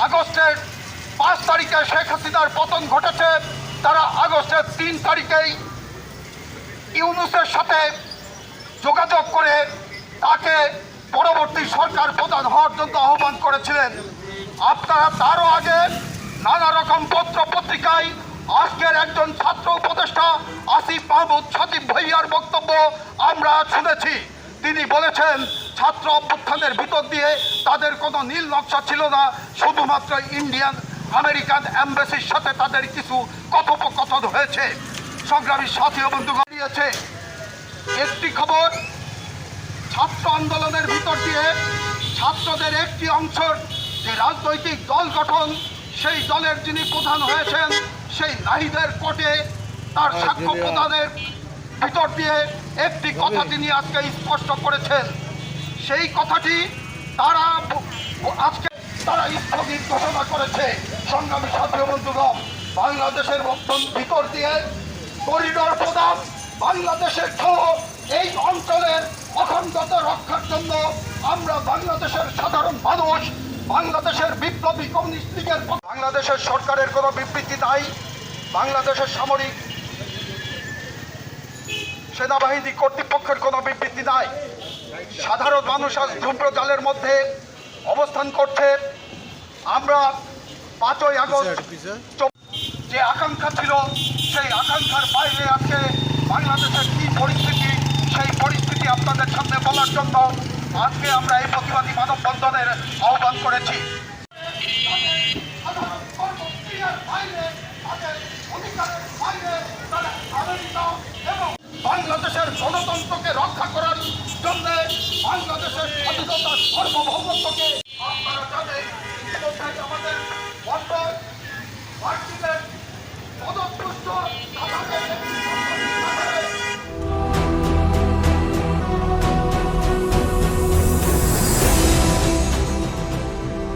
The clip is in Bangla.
আগস্টের 5 তারিখে শেখ হাসিনার পতন ঘটেছে, তারা আগস্টের 3 তারিখেই ইউনূসের সাথে যোগাযোগ করে তাকে পরবর্তী সরকার প্রধান হওয়ার জন্য আহ্বান করেছিলেন। আপনারা তারও আগে নানা রকম পত্র পত্রিকায় আজকের একজন ছাত্র উপদেষ্টা আসিফ মাহমুদ সজীব ভাইয়ার বক্তব্য আমরা শুনেছি। তিনি বলেছেন ছাত্র অভ্যুত্থানের ভিতর দিয়ে তাদের কোনো নীল নকশা ছিল না, শুধুমাত্র ইন্ডিয়ান আমেরিকান এম্বাসির সাথে তাদের কিছু কথোপকথন হয়েছে। সংগ্রামী সাথী ও বন্ধুগণ, দিয়েছে একটি খবর, ছাত্র আন্দোলনের ভিতর দিয়ে ছাত্রদের একটি অংশের যে রাজনৈতিক দল গঠন, সেই দলের যিনি প্রধান হয়েছেন সেই নাহিদের কোর্টে তার সাক্ষ্য প্রদানের ভিতর দিয়ে একটি কথা তিনি আজকে স্পষ্ট করেছেন। সেই কথাটি তারা আজকে স্থগিত ঘোষণা করেছে। সংগ্রামী সাথী ও বন্ধুগণ, বাংলাদেশের ভিতর দিয়ে করিডোর প্রদান বাংলাদেশের সহ এই অঞ্চলের অখণ্ডতা রক্ষার জন্য আমরা বাংলাদেশের সাধারণ মানুষ, বাংলাদেশের বিপ্লবী কমিউনিস্ট লীগের, বাংলাদেশের সরকারের কোনো বিবৃতি নাই, বাংলাদেশের সামরিক সেনাবাহিনী কর্তৃপক্ষের কোনো বিবৃতি নাই। সাধারণ মানুষ আজ ধূম্রজালের মধ্যে অবস্থান করছে। আমরা 5ই আগস্ট যে আকাঙ্ক্ষা ছিল সেই আকাঙ্ক্ষার বাইরে আজকে বাংলাদেশের কি পরিস্থিতি, সেই পরিস্থিতি আপনাদের সামনে বলার জন্য আজকে আমরা এই প্রতিবাদী মানববন্ধনের আহ্বান করেছি। বাংলাদেশের গণতন্ত্রকে রক্ষা করার জন্য বাংলাদেশের স্বাধীনতা সার্বভৌমত্বকে